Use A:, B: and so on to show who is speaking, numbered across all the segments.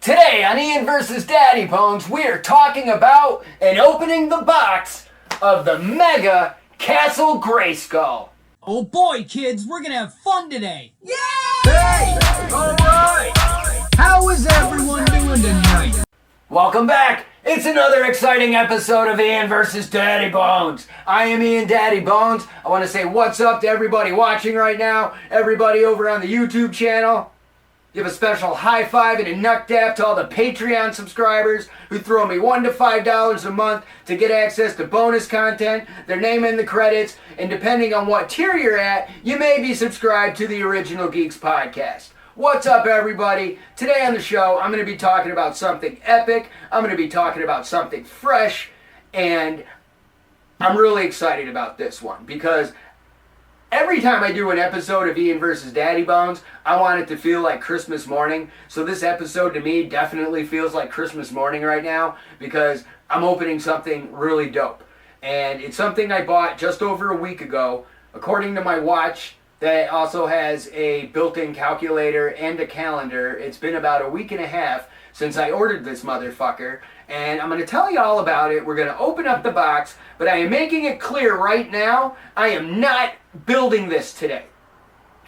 A: Today on Ian vs. Daddybones, we are talking about and opening the box of the Mega Castle Grayskull.
B: Oh boy, kids, we're gonna have fun today!
A: Yay! Hey! Alright!
B: How is everyone doing tonight?
A: Welcome back! It's another exciting episode of Ian vs. Daddybones. I am Ian Daddybones. I want to say what's up to everybody watching right now, everybody over on the YouTube channel. Give a special high five and a nut dap to all the Patreon subscribers who throw me $1 to $5 a month to get access to bonus content, their name in the credits, and depending on what tier you're at, you may be subscribed to the Original Geeks podcast. What's up, everybody? Today on the show, I'm going to be talking about something epic, I'm going to be talking about something fresh, and I'm really excited about this one because every time I do an episode of Ian vs. Daddybones, I want it to feel like Christmas morning. So this episode to me definitely feels like Christmas morning right now because I'm opening something really dope. And it's something I bought just over a week ago. According to my watch that also has a built-in calculator and a calendar, it's been about a week and a half since I ordered this motherfucker. And I'm going to tell you all about it. We're going to open up the box, but I am making it clear right now, I am not building this today.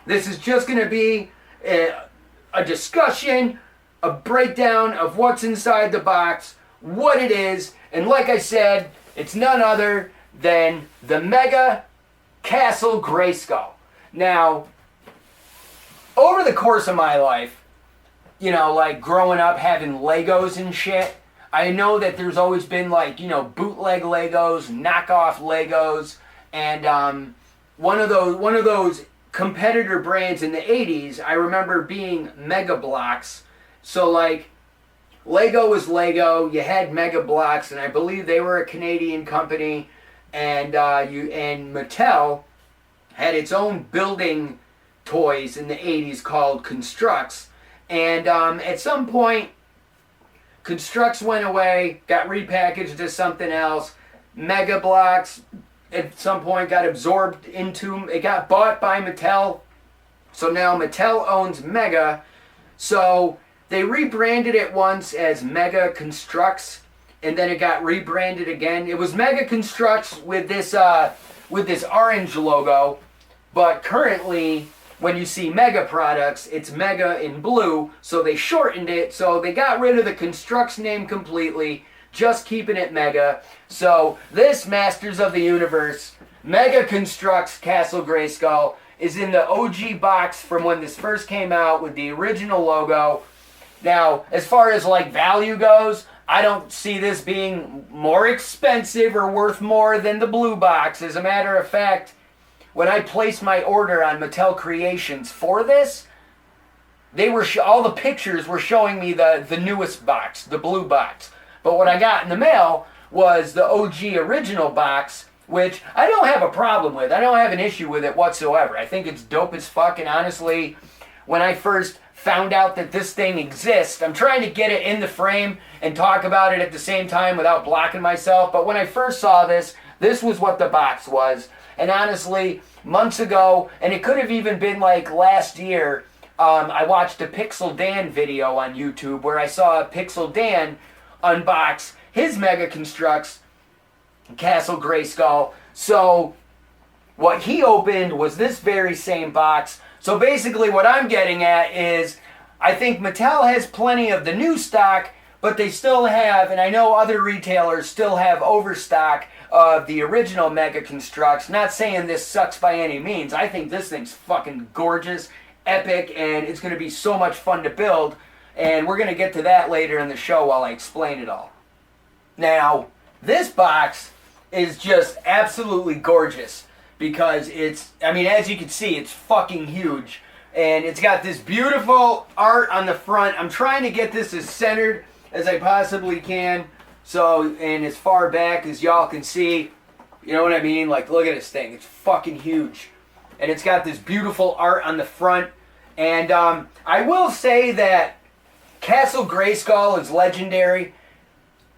A: This is just going to be a discussion, a breakdown of what's inside the box, what it is, and like I said, it's none other than the Mega Castle Grayskull. Now, over the course of my life, you know, like growing up having Legos and shit, I know that there's always been like, you know, bootleg Legos, knockoff Legos, and one of those competitor brands in the 80s, I remember being Mega Bloks. So like, Lego was Lego, you had Mega Bloks, and I believe they were a Canadian company, and Mattel had its own building toys in the 80s called Constructs, and at some point, Constructs went away, got repackaged as something else. Mega Bloks at some point got absorbed into, it got bought by Mattel. So now Mattel owns Mega. So they rebranded it once as Mega Constructs, and then it got rebranded again. It was Mega Constructs with this orange logo, but currently when you see Mega products, it's Mega in blue, so they shortened it, so they got rid of the Constructs name completely, just keeping it Mega. So this Masters of the Universe Mega Constructs Castle Grayskull is in the OG box from when this first came out with the original logo. Now, as far as like value goes, I don't see this being more expensive or worth more than the blue box. As a matter of fact, when I placed my order on Mattel Creations for this, they were all the pictures were showing me the newest box, the blue box. But what I got in the mail was the OG original box, which I don't have a problem with. I don't have an issue with it whatsoever. I think it's dope as fuck, and honestly, when I first found out that this thing exists, I'm trying to get it in the frame and talk about it at the same time without blocking myself, but when I first saw this, this was what the box was. And honestly, months ago, and it could have even been like last year, I watched a Pixel Dan video on YouTube where I saw Pixel Dan unbox his Mega Constructs Castle Grayskull. So what he opened was this very same box. So basically what I'm getting at is I think Mattel has plenty of the new stock, but they still have, and I know other retailers still have overstock of the original Mega Constructs. Not saying this sucks by any means. I think this thing's fucking gorgeous, epic, and it's going to be so much fun to build. And we're going to get to that later in the show while I explain it all. Now, this box is just absolutely gorgeous because it's, I mean, as you can see, it's fucking huge. And it's got this beautiful art on the front. I'm trying to get this as centered as I possibly can. So, and as far back as y'all can see, you know what I mean? Like, look at this thing. It's fucking huge. And it's got this beautiful art on the front. And I will say that Castle Grayskull is legendary.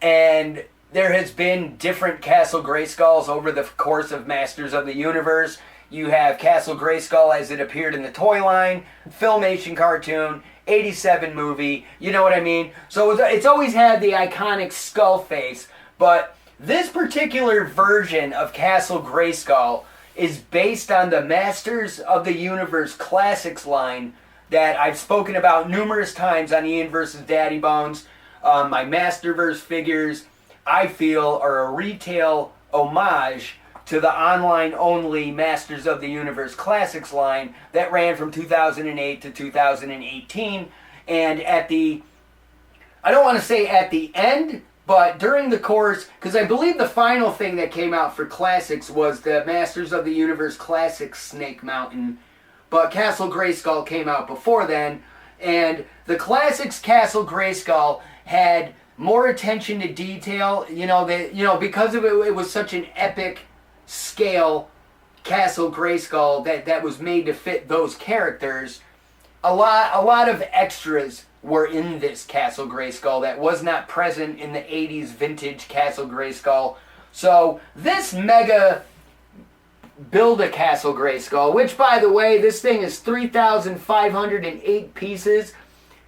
A: And there has been different Castle Grayskulls over the course of Masters of the Universe. You have Castle Grayskull as it appeared in the toy line, Filmation cartoon, '87 movie, you know what I mean? So it's always had the iconic skull face, but this particular version of Castle Grayskull is based on the Masters of the Universe Classics line that I've spoken about numerous times on Ian vs. Daddybones. My Masterverse figures, I feel, are a retail homage to the online-only Masters of the Universe Classics line that ran from 2008 to 2018. And I don't want to say at the end, but during the course, because I believe the final thing that came out for Classics was the Masters of the Universe Classics Snake Mountain, but Castle Grayskull came out before then, and the Classics Castle Grayskull had more attention to detail, because of it was such an epic scale Castle Grayskull that was made to fit those characters. A lot of extras were in this Castle Grayskull that was not present in the 80s vintage Castle Grayskull. So this mega Build-A-Castle Grayskull, which by the way, this thing is 3,508 pieces,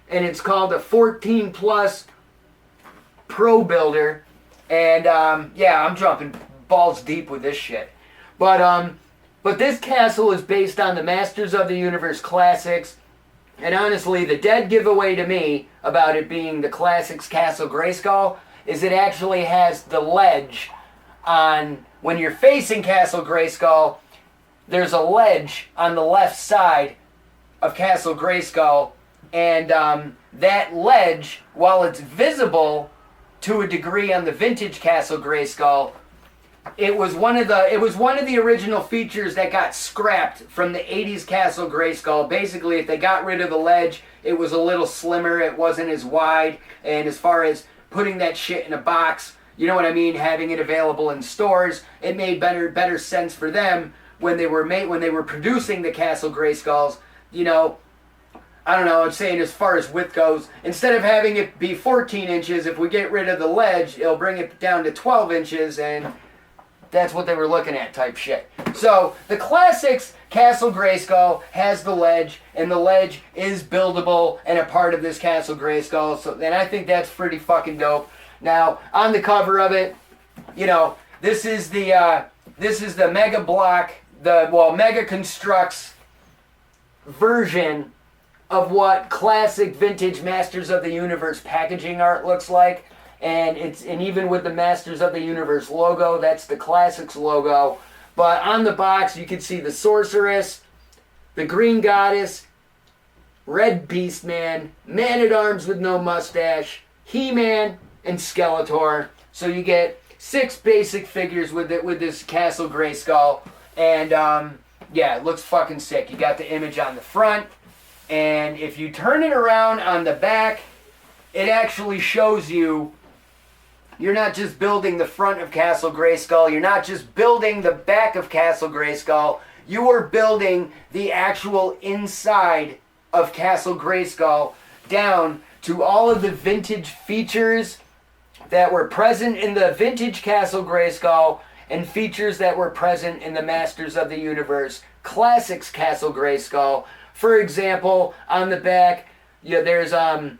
A: and it's called a 14 plus Pro Builder. And yeah, I'm jumping balls deep with this shit. But this castle is based on the Masters of the Universe Classics. And honestly, the dead giveaway to me about it being the Classics Castle Grayskull is it actually has the ledge on, when you're facing Castle Grayskull, there's a ledge on the left side of Castle Grayskull, and that ledge, while it's visible to a degree on the vintage Castle Grayskull, it was one of the original features that got scrapped from the 80s Castle Grayskull. Basically, if they got rid of the ledge, it was a little slimmer, it wasn't as wide, and as far as putting that shit in a box, you know what I mean, having it available in stores, it made better sense for them when they were producing the Castle Grayskulls. I don't know, I'm saying as far as width goes, instead of having it be 14 inches, if we get rid of the ledge, it'll bring it down to 12 inches, and that's what they were looking at type shit. So, the Classics Castle Grayskull has the ledge, and the ledge is buildable and a part of this Castle Grayskull, so, and I think that's pretty fucking dope. Now, on the cover of it, this is the Mega Block, Mega Constructs version of what classic vintage Masters of the Universe packaging art looks like. And even with the Masters of the Universe logo, that's the Classics logo. But on the box, you can see the Sorceress, the Green Goddess, Red Beastman, Man-at-Arms with no mustache, He-Man, and Skeletor. So you get 6 basic figures with this Castle Grayskull. And yeah, it looks fucking sick. You got the image on the front. And if you turn it around on the back, it actually shows you you're not just building the front of Castle Grayskull, you're not just building the back of Castle Grayskull, you are building the actual inside of Castle Grayskull down to all of the vintage features that were present in the vintage Castle Grayskull and features that were present in the Masters of the Universe Classics Castle Grayskull. For example, on the back, there's on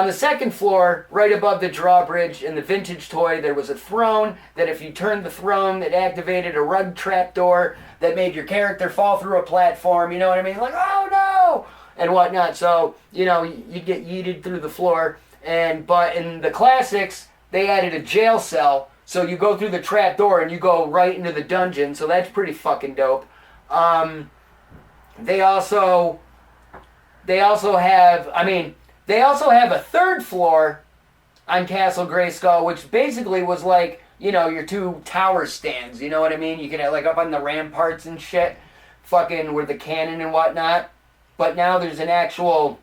A: the second floor, right above the drawbridge in the vintage toy, there was a throne that if you turned the throne, it activated a rug trapdoor that made your character fall through a platform, you know what I mean? Like, oh no! And whatnot. So, you get yeeted through the floor. But in the Classics, they added a jail cell. So you go through the trapdoor and you go right into the dungeon. So that's pretty fucking dope. They also have a third floor on Castle Grayskull, which basically was like, your 2 tower stands, you know what I mean? You can have, like, up on the ramparts and shit, fucking with the cannon and whatnot. But now there's an actual,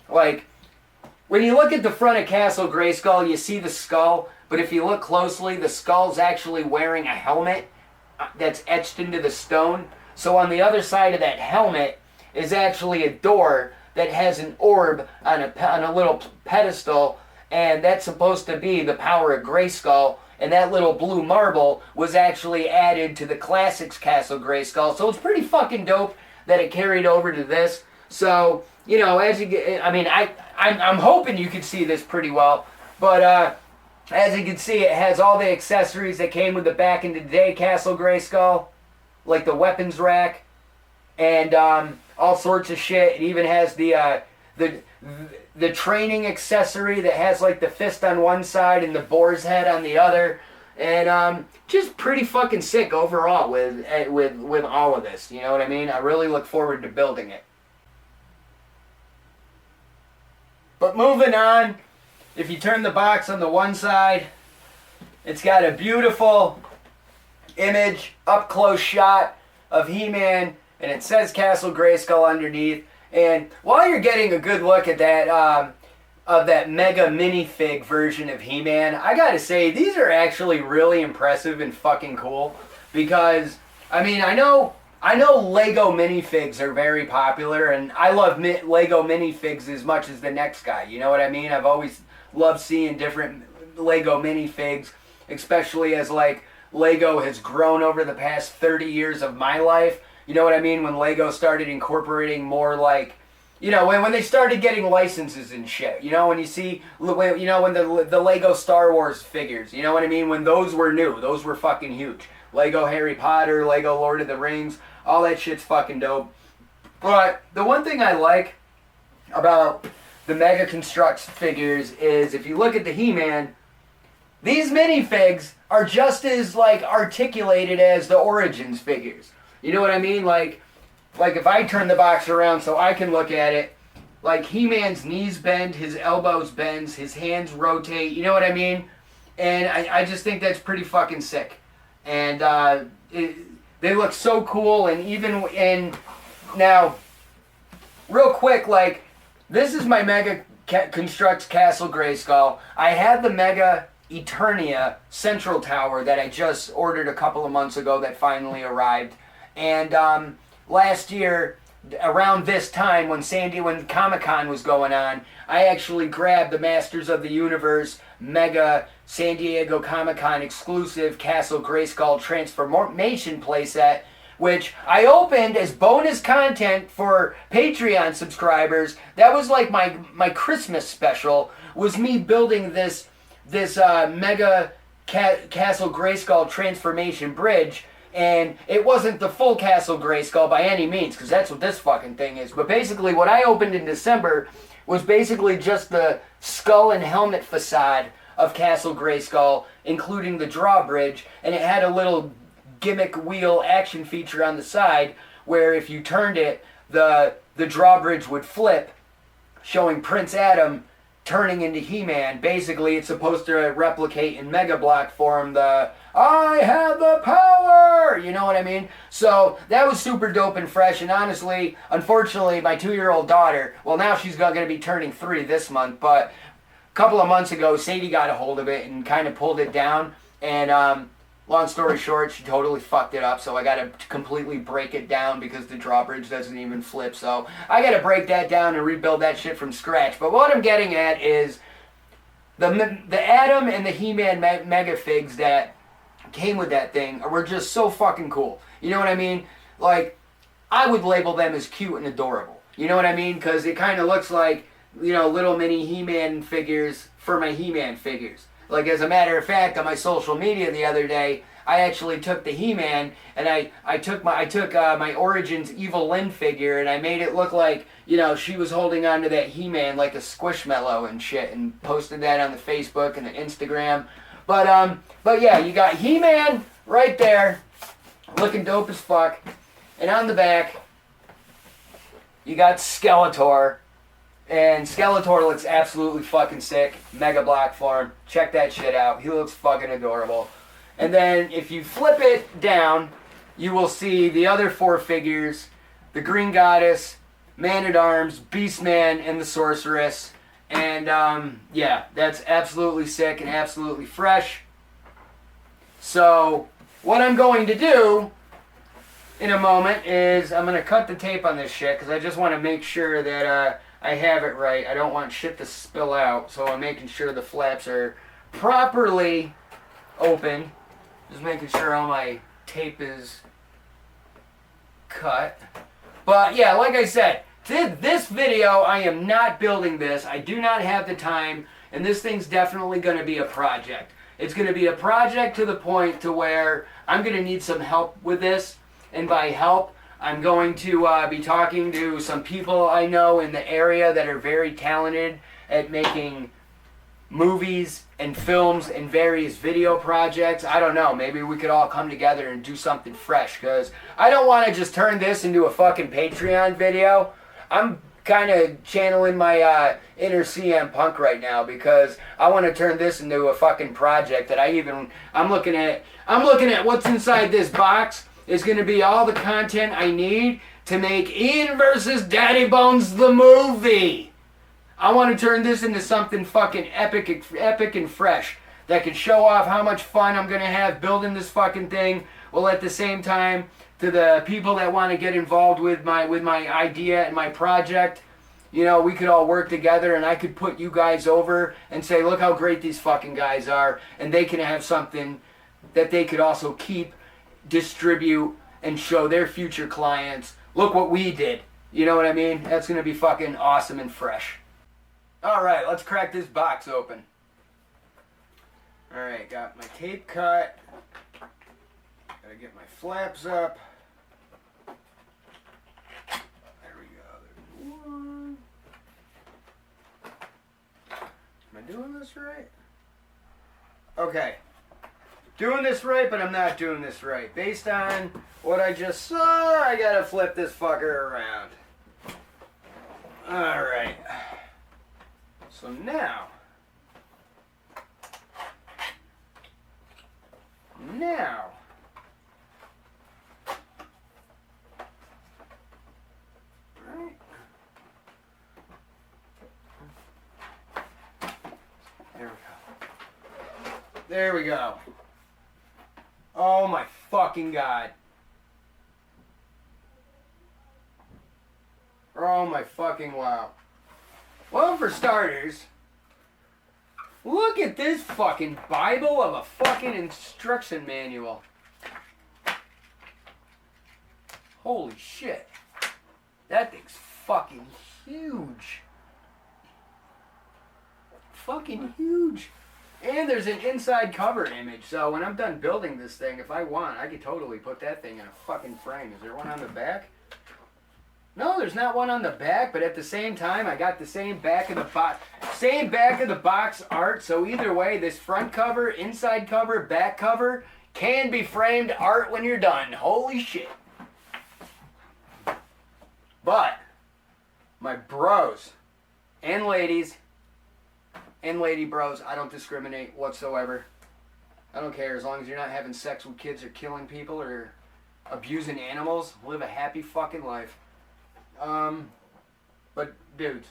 A: like, when you look at the front of Castle Grayskull, you see the skull, but if you look closely, the skull's actually wearing a helmet that's etched into the stone. So on the other side of that helmet is actually a door that has an orb on a little pedestal, and that's supposed to be the power of Grayskull, and that little blue marble was actually added to the Classics Castle Grayskull, so it's pretty fucking dope that it carried over to this. So, as you get, I mean, I'm hoping you can see this pretty well, but as you can see, it has all the accessories that came with the back in the day Castle Grayskull, like the weapons rack, and all sorts of shit. It even has the training accessory that has like the fist on one side and the boar's head on the other, and just pretty fucking sick overall with all of this. You know what I mean? I really look forward to building it. But moving on, if you turn the box on the one side, it's got a beautiful image, up close shot of He-Man, and it says Castle Grayskull underneath. And while you're getting a good look at that, of that mega minifig version of He-Man, I gotta say, these are actually really impressive and fucking cool. Because, I mean, I know Lego minifigs are very popular, and I love Lego minifigs as much as the next guy. You know what I mean? I've always loved seeing different Lego minifigs, especially as, like, Lego has grown over the past 30 years of my life. You know what I mean? When Lego started incorporating more, like, when they started getting licenses and shit. When you see, when the Lego Star Wars figures, you know what I mean? When those were new, those were fucking huge. Lego Harry Potter, Lego Lord of the Rings, all that shit's fucking dope. But the one thing I like about the Mega Construx figures is, if you look at the He-Man, these minifigs are just as, like, articulated as the Origins figures. You know what I mean? Like if I turn the box around so I can look at it, like, He-Man's knees bend, his elbows bends, his hands rotate, you know what I mean? And I just think that's pretty fucking sick. And they look so cool, and now, real quick, like, this is my Mega Construx Castle Grayskull. I had the Mega Eternia Central Tower that I just ordered a couple of months ago that finally arrived. And last year, around this time, when Comic-Con was going on, I actually grabbed the Masters of the Universe Mega San Diego Comic-Con exclusive Castle Grayskull Transformation playset, which I opened as bonus content for Patreon subscribers. That was like my Christmas special, was me building this Mega Castle Grayskull Transformation bridge. And it wasn't the full Castle Grayskull by any means, because that's what this fucking thing is. But basically, what I opened in December was basically just the skull and helmet facade of Castle Grayskull, including the drawbridge, and it had a little gimmick wheel action feature on the side, where if you turned it, the drawbridge would flip, showing Prince Adam turning into He-Man. Basically, it's supposed to replicate in Mega Block form the "I have the power!" You know what I mean? So that was super dope and fresh. And honestly, unfortunately, my 2-year-old daughter, well, now she's going to be turning 3 this month, but a couple of months ago, Sadie got a hold of it and kind of pulled it down. And long story short, she totally fucked it up, so I got to completely break it down because the drawbridge doesn't even flip. So I got to break that down and rebuild that shit from scratch. But what I'm getting at is the Adam and the He-Man Mega Figs that came with that thing were just so fucking cool. You know what I mean? Like, I would label them as cute and adorable. You know what I mean? Because it kind of looks like, little mini He-Man figures for my He-Man figures. Like, as a matter of fact, on my social media the other day, I actually took the He-Man and I took my Origins Evil Lynn figure and I made it look like, she was holding onto that He-Man like a squishmallow and shit, and posted that on the Facebook and the Instagram. But yeah, you got He-Man right there, looking dope as fuck, and on the back, you got Skeletor. And Skeletor looks absolutely fucking sick. Mega Block form. Check that shit out. He looks fucking adorable. And then if you flip it down, you will see the other 4 figures. The Green Goddess, Man-at-Arms, Beastman, and the Sorceress. And yeah, that's absolutely sick and absolutely fresh. So what I'm going to do in a moment is I'm going to cut the tape on this shit, because I just want to make sure that I have it right. I don't want shit to spill out, so I'm making sure the flaps are properly open. Just making sure all my tape is cut. But yeah, like I said, This video, I am not building this. I do not have the time, and this thing's definitely going to be a project. It's going to be a project to the point to where I'm going to need some help with this, and by help, I'm going to be talking to some people I know in the area that are very talented at making movies and films and various video projects. I don't know, maybe we could all come together and do something fresh, because I don't want to just turn this into a fucking Patreon video. I'm kind of channeling my inner CM Punk right now, because I want to turn this into a fucking project that I'm looking at what's inside this box is going to be all the content I need to make Ian versus Daddybones the movie. I want to turn this into something fucking epic and fresh that can show off how much fun I'm going to have building this fucking thing, while at the same time, to the people that want to get involved with my idea and my project, you know, we could all work together, and I could put you guys over and say, look how great these fucking guys are, and they can have something that they could also keep, distribute, and show their future clients, look what we did. You know what I mean? That's going to be fucking awesome and fresh. Alright, let's crack this box open. Alright, got my tape cut. Gotta get my flaps up. There we go. There's one. Am I doing this right? Okay. Doing this right, but I'm not doing this right. Based on what I just saw, I gotta flip this fucker around. Alright. So now. Right. There we go. Oh my fucking God. Oh my fucking wow. Well, for starters, look at this fucking Bible of a fucking instruction manual. Holy shit. That thing's fucking huge. Fucking huge. And there's an inside cover image, so when I'm done building this thing, if I want, I could totally put that thing in a fucking frame. Is there one on the back? No, there's not one on the back, but at the same time, I got the same back of the box art, so either way, this front cover, inside cover, back cover can be framed art when you're done. Holy shit. But my bros and ladies and lady bros, I don't discriminate whatsoever. I don't care, as long as you're not having sex with kids or killing people or abusing animals. Live a happy fucking life. But dudes,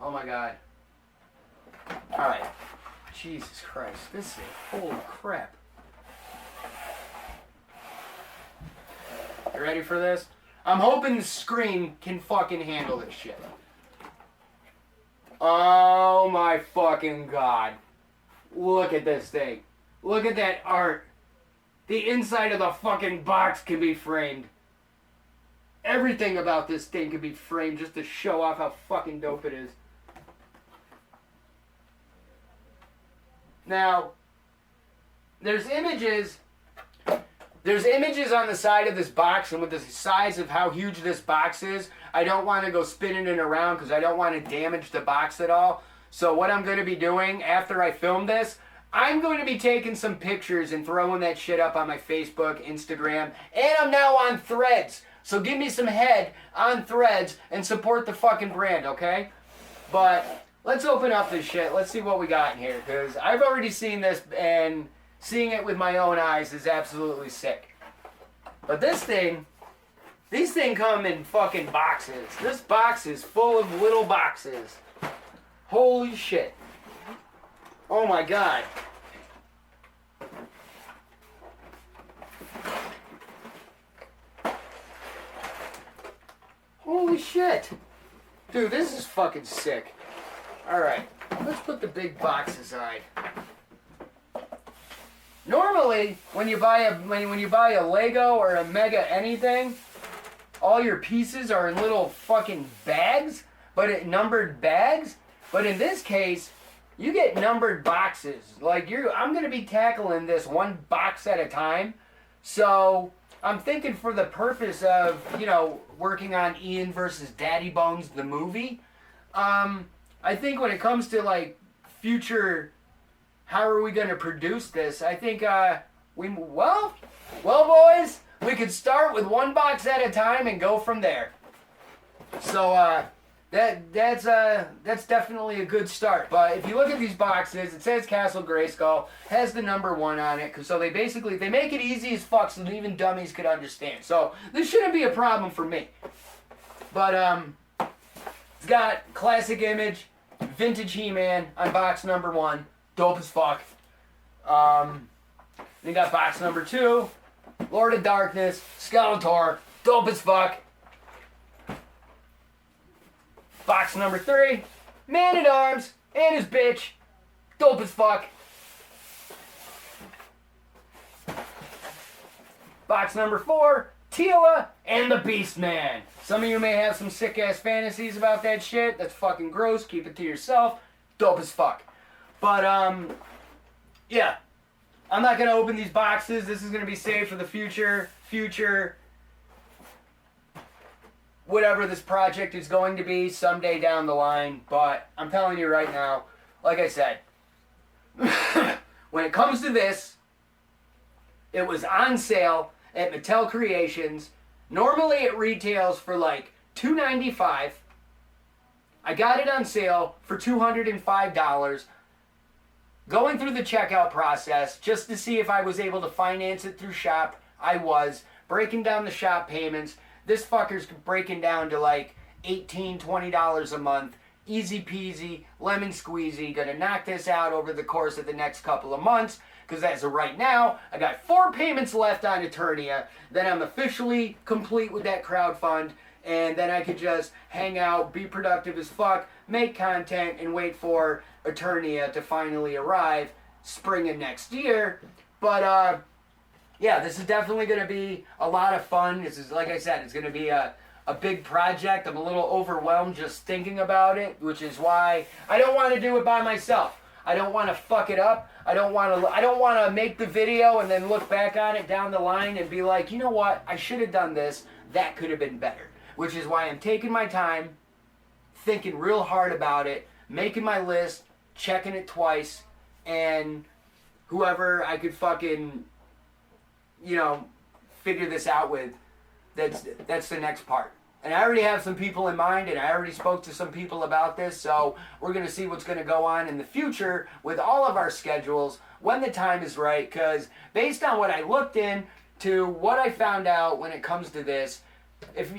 A: oh my God. Alright. Jesus Christ. This is holy crap. You ready for this? I'm hoping the screen can fucking handle this shit. Oh my fucking God. Look at this thing. Look at that art. The inside of the fucking box can be framed. Everything about this thing can be framed just to show off how fucking dope it is. Now, there's images on the side of this box, and with the size of how huge this box is, I don't want to go spinning it around because I don't want to damage the box at all. So what I'm going to be doing after I film this, I'm going to be taking some pictures and throwing that shit up on my Facebook, Instagram, and I'm now on Threads. So give me some head on Threads and support the fucking brand, okay? But let's open up this shit. Let's see what we got in here, because I've already seen this, and seeing it with my own eyes is absolutely sick. But these things come in fucking boxes. This box is full of little boxes. Holy shit. Oh my God. Holy shit. Dude, this is fucking sick. Alright, let's put the big box aside. Normally, when you buy a Lego or a Mega anything, all your pieces are in little fucking bags, numbered bags. But in this case, you get numbered boxes. Like I'm gonna be tackling this one box at a time. So I'm thinking for the purpose of, working on Ian versus Daddybones, the movie, I think when it comes to like future, how are we gonna produce this? I think well boys, we could start with one box at a time and go from there. So that's definitely a good start. But if you look at these boxes, it says Castle Grayskull, has the number 1 on it, so they make it easy as fuck so that even dummies could understand. So this shouldn't be a problem for me. But it's got classic image, vintage He-Man on box number 1, dope as fuck. Then you got box number 2, Lord of Darkness, Skeletor, dope as fuck. Box number 3, Man-at-Arms and his bitch, dope as fuck. Box number 4, Teela and the Beastman. Some of you may have some sick-ass fantasies about that shit. That's fucking gross. Keep it to yourself. Dope as fuck. But, yeah. I'm not going to open these boxes. This is going to be saved for the future, whatever this project is going to be someday down the line. But I'm telling you right now, like I said, when it comes to this, it was on sale at Mattel Creations. Normally it retails for like $295. I got it on sale for $205. Going through the checkout process just to see if I was able to finance it through shop, I was. Breaking down the shop payments, this fucker's breaking down to like $18, $20 a month. Easy peasy, lemon squeezy. Gonna knock this out over the course of the next couple of months. Because as of right now, I got 4 payments left on Eternia. Then I'm officially complete with that crowdfund. And then I could just hang out, be productive as fuck, make content, and wait for Eternia to finally arrive spring of next year. But, yeah, this is definitely going to be a lot of fun. This is, like I said, it's going to be a big project. I'm a little overwhelmed just thinking about it, which is why I don't want to do it by myself. I don't want to fuck it up. I don't want to make the video and then look back on it down the line and be like, you know what? I should have done this. That could have been better. Which is why I'm taking my time, thinking real hard about it, making my list, checking it twice, and whoever I could fucking, figure this out with, that's the next part. And I already have some people in mind, and I already spoke to some people about this, so we're going to see what's going to go on in the future with all of our schedules when the time is right, because based on what I looked into, what I found out when it comes to this, if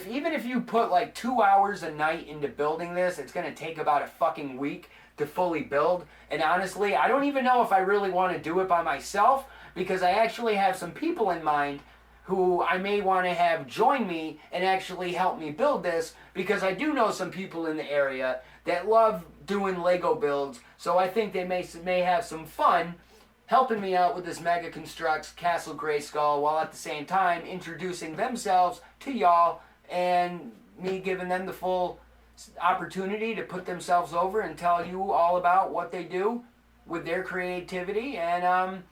A: even if you put like 2 hours a night into building this, it's going to take about a fucking week to fully build. And honestly, I don't even know if I really want to do it by myself, because I actually have some people in mind who I may want to have join me and actually help me build this, because I do know some people in the area that love doing Lego builds, so I think they may have some fun helping me out with this Mega Constructs Castle Grayskull, while at the same time introducing themselves to y'all and me giving them the full opportunity to put themselves over and tell you all about what they do with their creativity. And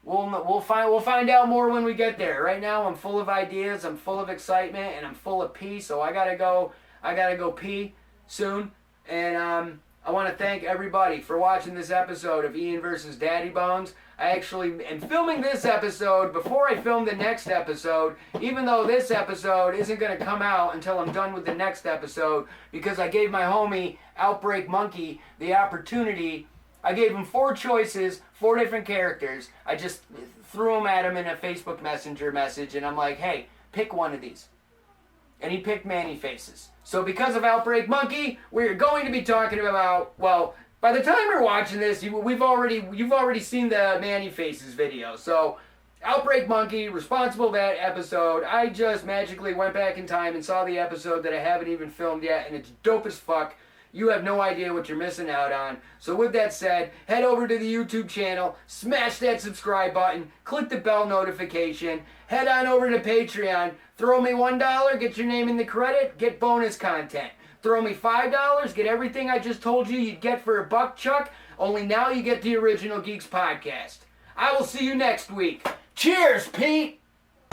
A: we'll find out more when we get there. Right now I'm full of ideas, I'm full of excitement, and I'm full of pee, so I gotta go pee soon. And I want to thank everybody for watching this episode of Ian vs. Daddybones. I actually am filming this episode before I film the next episode, even though this episode isn't going to come out until I'm done with the next episode, because I gave my homie, Outbreak Monkey, the opportunity. I gave him 4 choices, 4 different characters. I just threw them at him in a Facebook Messenger message, and I'm like, hey, pick one of these. And he picked Manny Faces. So because of Outbreak Monkey, we're going to be talking about, well, by the time you're watching this, you've already seen the Manny Faces video. So Outbreak Monkey, responsible for that episode. I just magically went back in time and saw the episode that I haven't even filmed yet, and it's dope as fuck. you have no idea what you're missing out on. So with that said, head over to the YouTube channel, smash that subscribe button, click the bell notification, head on over to Patreon, throw me $1, get your name in the credit, get bonus content. Throw me $5, get everything I just told you you'd get for $1, Chuck, only now you get the Original Geeks podcast. I will see you next week. Cheers, Pete!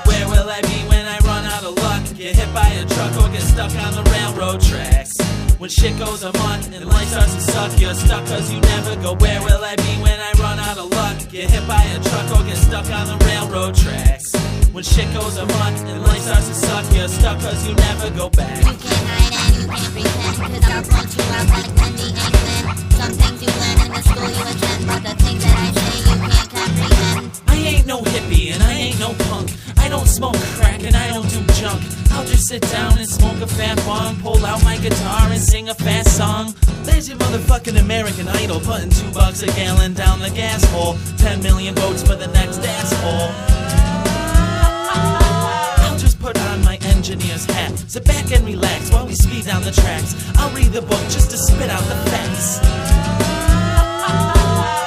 C: Where will I be when I run out of luck? Get hit by a truck or get stuck on the railroad tracks. When shit goes amok and life starts to suck, you're stuck cause you never go. Where will I be when I run out of luck? Get hit by a truck or get stuck on the railroad tracks. When shit goes amok and life starts to suck, you're stuck cause you never go back.
D: You can't hide and you can't pretend, cause I'll point you out like Wendy England. Some things you learn in the school you attend, but the things that I say you can't comprehend.
C: I ain't no hippie and I ain't no punk. I don't smoke crack and I don't do junk. I'll just sit down and smoke a fat bong, pull out my guitar and sing a fast song. There's your motherfucking American Idol, putting $2 a gallon down the gas hole. 10 million votes for the next asshole. I'll just put on my engineer's hat, sit back and relax while we speed down the tracks. I'll read the book just to spit out the facts.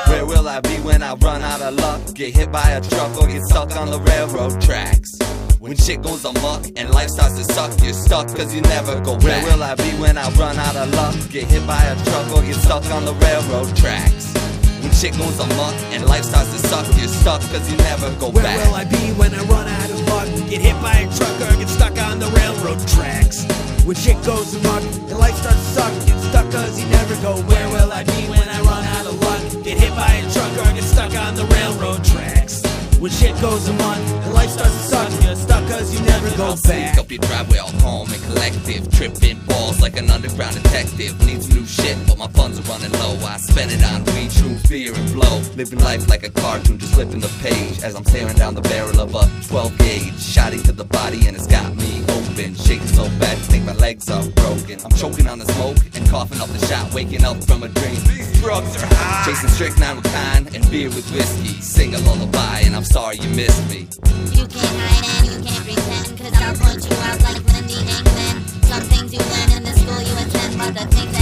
E: Where will I be when I run out of luck? Get hit by a truck or get stuck on the railroad tracks. When shit goes amok and life starts to suck, you're stuck cause you never go back. Where will I be when I run out of luck? Get hit by a truck or get stuck on the railroad tracks. When shit goes amok and life starts to suck, you're stuck cause you never go back.
C: Where will I be when I run out of luck? Get hit by a truck or get stuck on the railroad tracks. When shit goes amok and life starts to suck, get stuck cause you never go. Where will I be when I run out of luck? Get hit by a truck or get stuck on the railroad tracks. When shit goes amok and life starts to suck, you're stuck cause you never go back.
E: Sneak up your driveway all calm and collective, tripping balls like an underground detective. Need some new shit but my funds are running low. I spend it on weed, true fear and flow. Living life like a cartoon, just flipping the page as I'm staring down the barrel of a 12 gauge. Shotty to the body and it's got me open, shaking so bad, think my legs are broken. I'm choking on the smoke and coughing up the shot, waking up from a dream. These drugs are high. Chasing strychnine with kind and beer with whiskey. Sing a lullaby and I'm sorry you missed me.
D: You can't hide and you can't pretend, cause I'll point you out like Wendy England. Some things you learn in the school you attend, but the things